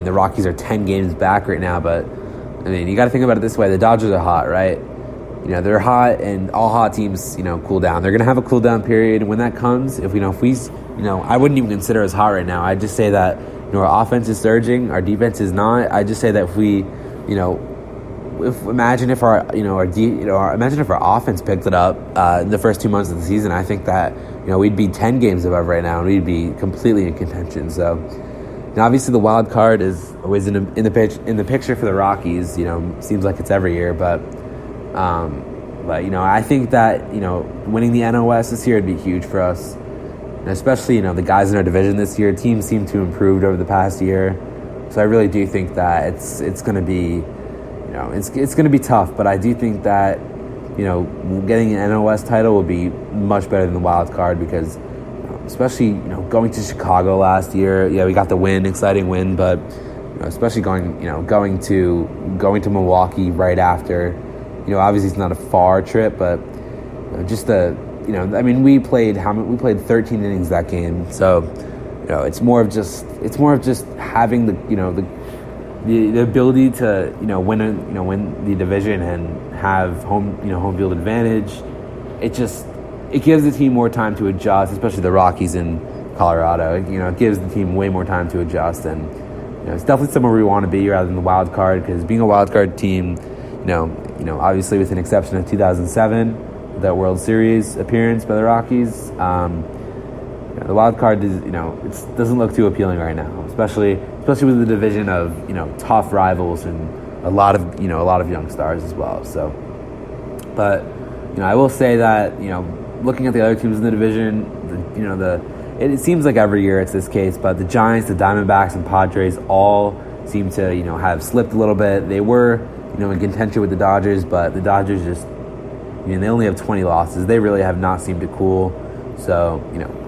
The Rockies are 10 games back right now, but I mean, you got to think about it this way: the Dodgers are hot, right? They're hot, and all hot teams, cool down. They're gonna have a cool down period. When that comes, if we, I wouldn't even consider us hot right now. I'd just say that our offense is surging, our defense is not. I just say that if we, imagine if our offense picked it up in the first 2 months of the season, I think that we'd be 10 games above right now, and we'd be completely in contention. So, obviously the wild card is always in the picture for the Rockies. Seems like it's every year, but I think that winning the NOS this year would be huge for us, and especially the guys in our division this year. Teams seem to improve over the past year, so I really do think that it's going to be. It's going to be tough, but I do think that, getting an NOS title will be much better than the wild card because, especially, going to Chicago last year, we got the win, exciting win, but, especially going to Milwaukee right after, obviously it's not a far trip, but just we played 13 innings that game, so, it's more of just having the ability to win the division and have home field advantage. It gives the team more time to adjust, especially the Rockies in Colorado. It gives the team way more time to adjust, and it's definitely somewhere we want to be rather than the wild card. Because being a wild card team, obviously with an exception of 2007, that World Series appearance by the Rockies. The wild card is, it doesn't look too appealing right now, especially with the division of, tough rivals and a lot of young stars as well. So, but, I will say that, looking at the other teams in the division, it seems like every year it's this case, but the Giants, the Diamondbacks, and Padres all seem to, have slipped a little bit. They were, in contention with the Dodgers, but the Dodgers just, they only have 20 losses. They really have not seemed to cool. So,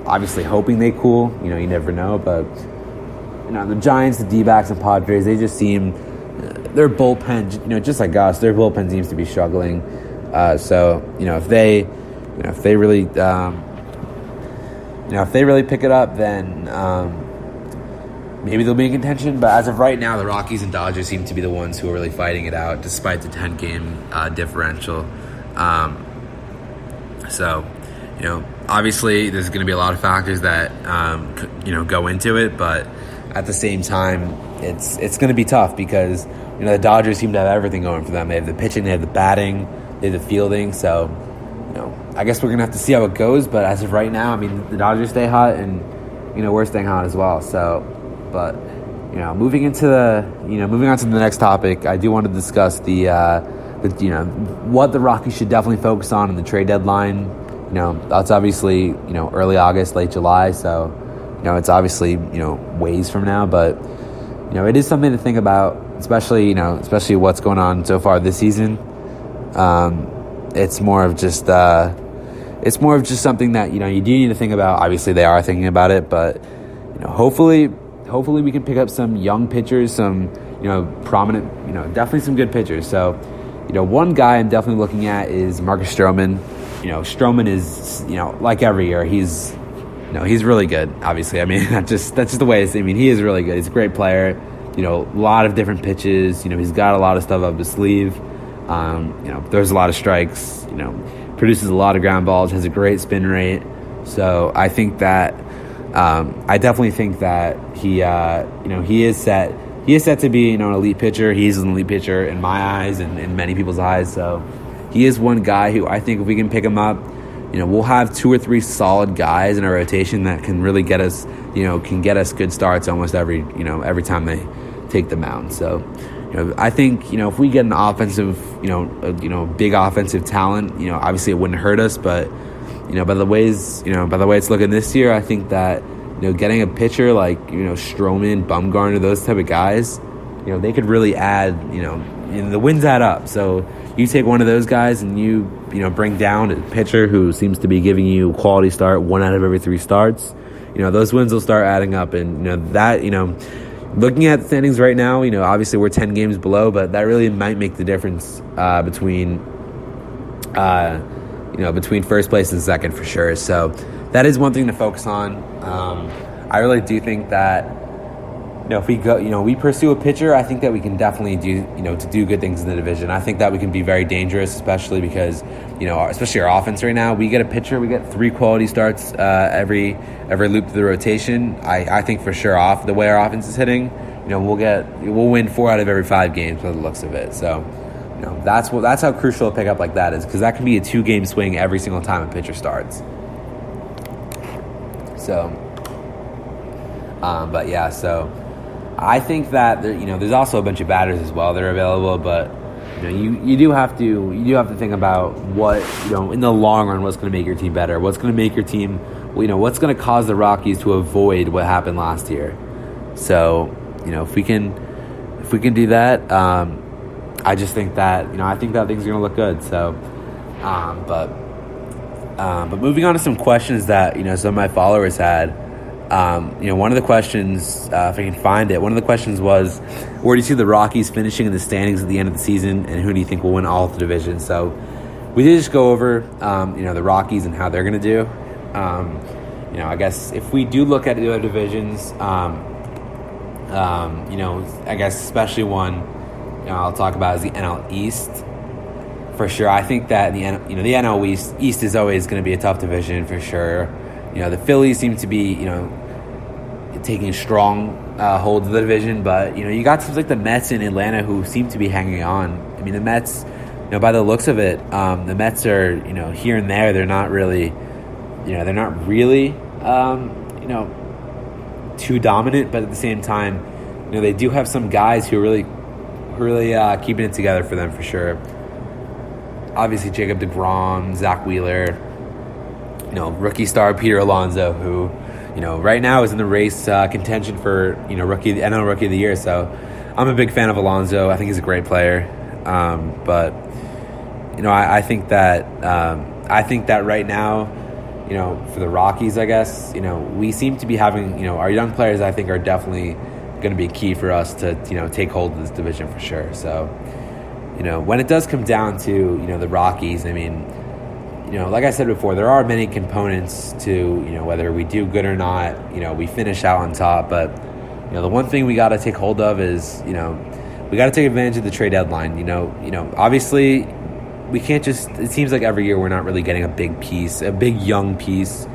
obviously hoping they cool, you never know, but, the Giants, the D-backs, and Padres, they just seem, their bullpen, just like us, their bullpen seems to be struggling. So, if they really pick it up, then maybe they'll be in contention. But as of right now, the Rockies and Dodgers seem to be the ones who are really fighting it out, despite the 10-game differential. So, obviously there's going to be a lot of factors that go into it, but at the same time, it's going to be tough because the Dodgers seem to have everything going for them. They have the pitching, they have the batting, they have the fielding. So I guess we're going to have to see how it goes. But as of right now, the Dodgers stay hot, and we're staying hot as well. So, but moving on to the next topic, I do want to discuss what the Rockies should definitely focus on in the trade deadline. That's obviously, early August, late July. So, it's obviously, ways from now, but, it is something to think about, especially what's going on so far this season. It's more of just something that, you do need to think about. Obviously they are thinking about it, but, hopefully we can pick up some young pitchers, some, prominent, definitely some good pitchers. So, one guy I'm definitely looking at is Marcus Stroman. Stroman is, like every year, he's really good, obviously. That's just the way it's, he is really good. He's a great player, a lot of different pitches, he's got a lot of stuff up his sleeve, throws a lot of strikes, produces a lot of ground balls, has a great spin rate. So I think that, I definitely think that he is set to be, an elite pitcher. He's an elite pitcher in my eyes and in many people's eyes. So he is one guy who I think if we can pick him up, we'll have 2 or 3 solid guys in our rotation that can really get us, good starts almost every time they take the mound. So, I think, if we get an offensive, big offensive talent, obviously it wouldn't hurt us, but, by the way it's looking this year, I think that, getting a pitcher like, Stroman, Bumgarner, those type of guys, they could really add, the wins add up. So you take one of those guys and you bring down a pitcher who seems to be giving you a quality start 1 out of every 3 starts, those wins will start adding up. And, looking at the standings right now, obviously we're 10 games below, but that really might make the difference between first place and second for sure. So that is one thing to focus on. I really do think that, if we go, we pursue a pitcher, I think that we can definitely do good things in the division. I think that we can be very dangerous, especially because, especially our offense right now. We get a pitcher, we get 3 quality starts every loop of the rotation. I think for sure off the way our offense is hitting, we'll win 4 out of every 5 games by the looks of it. So, that's how crucial a pickup like that is, because that can be a 2-game swing every single time a pitcher starts. So, but yeah, so I think that there's also a bunch of batters as well that are available, but you do have to think about what in the long run, what's going to make your team better, what's going to make your team, what's going to cause the Rockies to avoid what happened last year. So if we can do that, I just think that I think that things are going to look good. So, but moving on to some questions that some of my followers had. One of the questions, if I can find it, one of the questions was, where do you see the Rockies finishing in the standings at the end of the season, and who do you think will win all of the divisions? So we did just go over, the Rockies and how they're going to do. I guess if we do look at the other divisions, I guess especially one, I'll talk about is the NL East. For sure, I think that the NL East is always going to be a tough division for sure. The Phillies seem to be, taking a strong hold of the division, but, you got teams like the Mets in Atlanta who seem to be hanging on. I mean, the Mets, by the looks of it, the Mets are, here and there. They're not really, too dominant, but at the same time, they do have some guys who are really keeping it together for them for sure. Obviously, Jacob deGrom, Zach Wheeler, rookie star Peter Alonso, who, right now is in the race contention for, NL Rookie of the Year. So I'm a big fan of Alonso. I think he's a great player. But, I think that right now, for the Rockies, I guess, we seem to be having, our young players, I think, are definitely going to be key for us to, take hold of this division for sure. So, when it does come down to, the Rockies, I mean, like I said before, there are many components to, whether we do good or not, we finish out on top. But, the one thing we got to take hold of is, we got to take advantage of the trade deadline. Obviously, we can't just, it seems like every year we're not really getting a big young piece.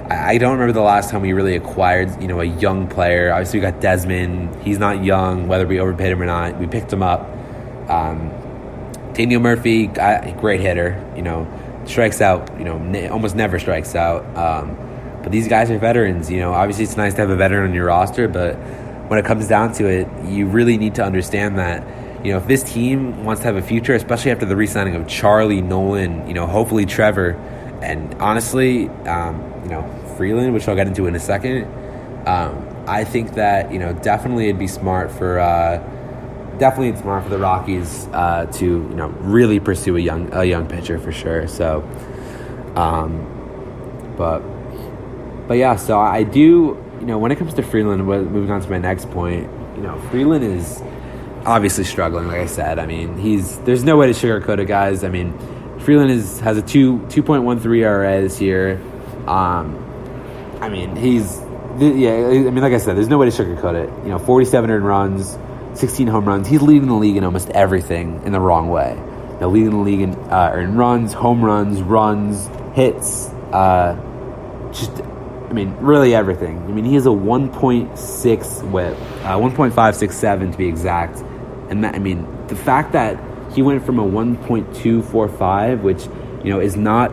I don't remember the last time we really acquired, a young player. Obviously, we got Desmond. He's not young, whether we overpaid him or not. We picked him up. Daniel Murphy, great hitter, strikes out, almost never strikes out. But these guys are veterans, Obviously, it's nice to have a veteran on your roster, but when it comes down to it, you really need to understand that, if this team wants to have a future, especially after the re-signing of Charlie, Nolan, hopefully Trevor, and honestly, Freeland, which I'll get into in a second, I think that, definitely it'd be smart for the Rockies to really pursue a young pitcher for sure. So, but yeah. So I do when it comes to Freeland, moving on to my next point, Freeland is obviously struggling. Like I said, I mean there's no way to sugarcoat it, guys. I mean Freeland has a 2.13 ERA this year. I mean like I said, there's no way to sugarcoat it. 47 earned runs. 16 home runs. He's leading the league in almost everything in the wrong way. Leading the league in earned runs, home runs, hits, really everything. I mean, he has a 1.6 whip, 1.567 to be exact. And that, the fact that he went from a 1.245, which, is not,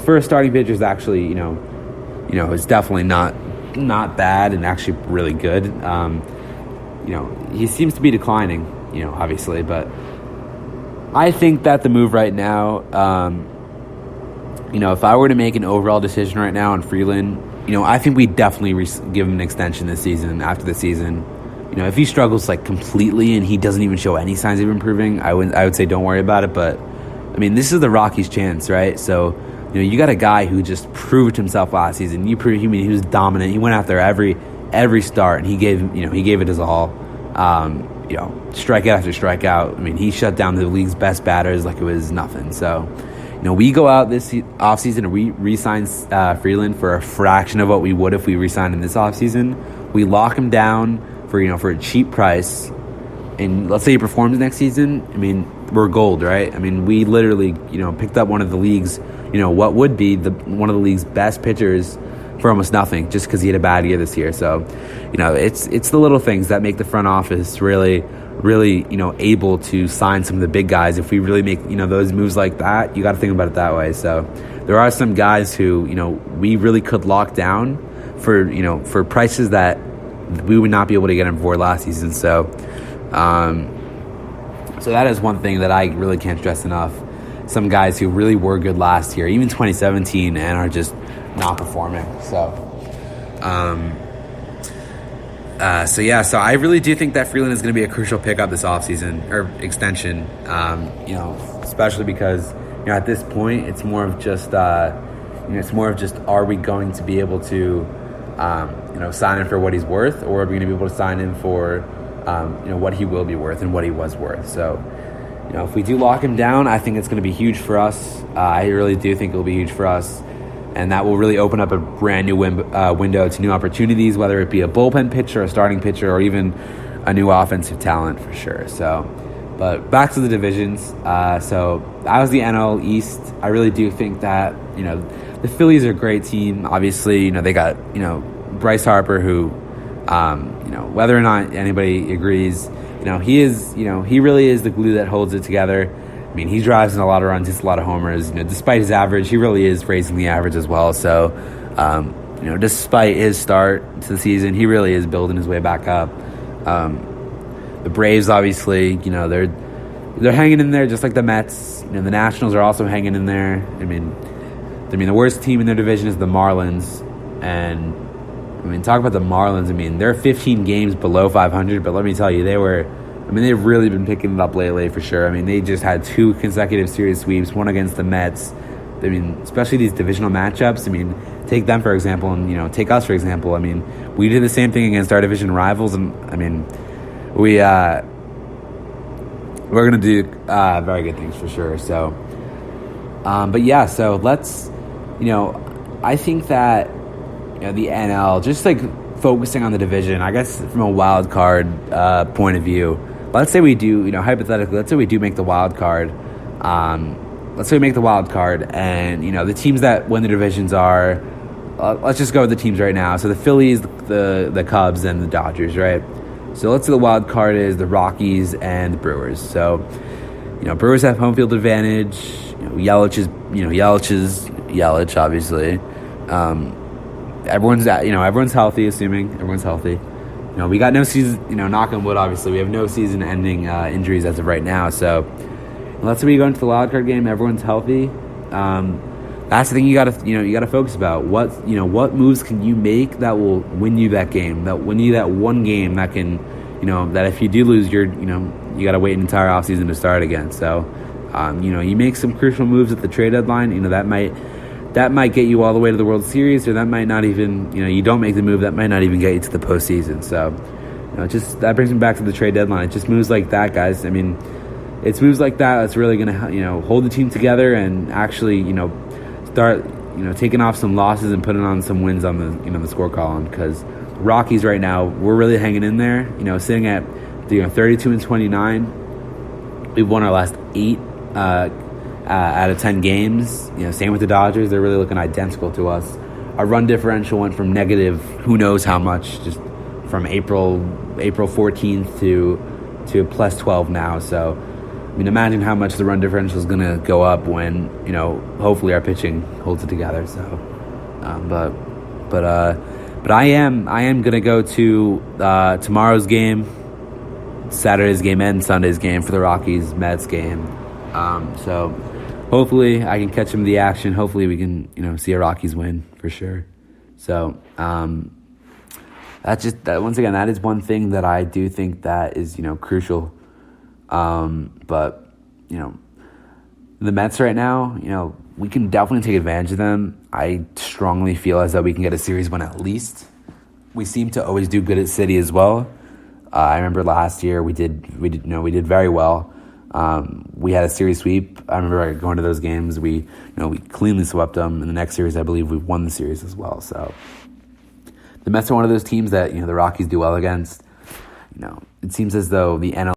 for a starting pitcher is actually, is definitely not bad and actually really good. He seems to be declining, obviously, but I think that the move right now, if I were to make an overall decision right now on Freeland, I think we definitely give him an extension this season, after the season. If he struggles like completely and he doesn't even show any signs of improving, I would say don't worry about it. But this is the Rockies' chance, right? So, you got a guy who just proved himself last season. He was dominant. He went out there every start, and he gave it his all. Strikeout after strikeout. He shut down the league's best batters like it was nothing. So, we go out this offseason and we re-sign Freeland for a fraction of what we would if we re-signed in this offseason. We lock him down for a cheap price, and let's say he performs next season, I mean, we're gold, right? I mean, we literally, picked up one of the league's, what would be one of the league's best pitchers for almost nothing, just because he had a bad year this year. So, it's the little things that make the front office really, really, able to sign some of the big guys. If we really make, those moves like that, you got to think about it that way. So there are some guys who, we really could lock down for prices that we would not be able to get him for last season. So that is one thing that I really can't stress enough. Some guys who really were good last year, even 2017, and are just not performing. So I really do think that Freeland is going to be a crucial pickup this offseason, or extension, especially because, at this point, it's more of just, are we going to be able to, sign him for what he's worth, or are we going to be able to sign him for, what he will be worth and what he was worth? So, if we do lock him down, I think it's going to be huge for us. I really do think it will be huge for us. And that will really open up a brand new window to new opportunities, whether it be a bullpen pitcher, a starting pitcher, or even a new offensive talent for sure. So, but back to the divisions. So that was the NL East. I really do think that, the Phillies are a great team. Obviously, they got, Bryce Harper, who, whether or not anybody agrees, he really is the glue that holds it together. I mean, he drives in a lot of runs, hits a lot of homers. Despite his average, he really is raising the average as well. So, despite his start to the season, he really is building his way back up. The Braves, obviously, they're hanging in there just like the Mets. The Nationals are also hanging in there. I mean, the worst team in their division is the Marlins, and talk about the Marlins. They're 15 games below 500, but let me tell you, they've really been picking it up lately for sure. They just had 2 consecutive series sweeps, one against the Mets. Especially these divisional matchups. Take them, for example, and, take us, for example. We did the same thing against our division rivals, and, we're going to do very good things for sure. So, so let's, I think that, the NL, just like focusing on the division, I guess from a wild card point of view, let's say we do, hypothetically, let's say we do make the wild card. Let's say we make the wild card, and, the teams that win the divisions are, let's just go with the teams right now. So the Phillies, the Cubs, and the Dodgers, right? So let's say the wild card is the Rockies and the Brewers. So, Brewers have home field advantage. Yelich, obviously. Everyone's healthy, assuming everyone's healthy. We got no season, knock on wood, obviously. We have no season-ending injuries as of right now. So let's say we go into the wild card game, everyone's healthy. That's the thing you gotta focus about. What moves can you make that will win you that game? That win you that one game that can, that if you do lose, you gotta wait an entire offseason to start again. So, you make some crucial moves at the trade deadline. That might get you all the way to the World Series, or that might not even, you don't make the move, that might not even get you to the postseason. So, that brings me back to the trade deadline. It's just moves like that, guys. It's moves like that that's really going to, hold the team together and actually, start, taking off some losses and putting on some wins on the, the score column. Because Rockies right now, we're really hanging in there, sitting at, 32-29. We've won our last 8 out of 10 games. Same with the Dodgers. They're really looking identical to us. Our run differential went from negative who knows how much, just from April 14th to plus 12 now. So, imagine how much the run differential is going to go up when, hopefully our pitching holds it together. So, but I am going to go to tomorrow's game, Saturday's game, and Sunday's game for the Rockies Mets game. So hopefully I can catch them in the action. Hopefully we can, see a Rockies win for sure. So, that's just that. Once again, that is one thing that I do think that is, crucial. But, the Mets right now, we can definitely take advantage of them. I strongly feel as though we can get a series win at least. We seem to always do good at City as well. I remember last year we did very well. We had a series sweep. I remember going to those games. We cleanly swept them. In the next series, I believe we won the series as well. So the Mets are one of those teams that, the Rockies do well against. It seems as though the NL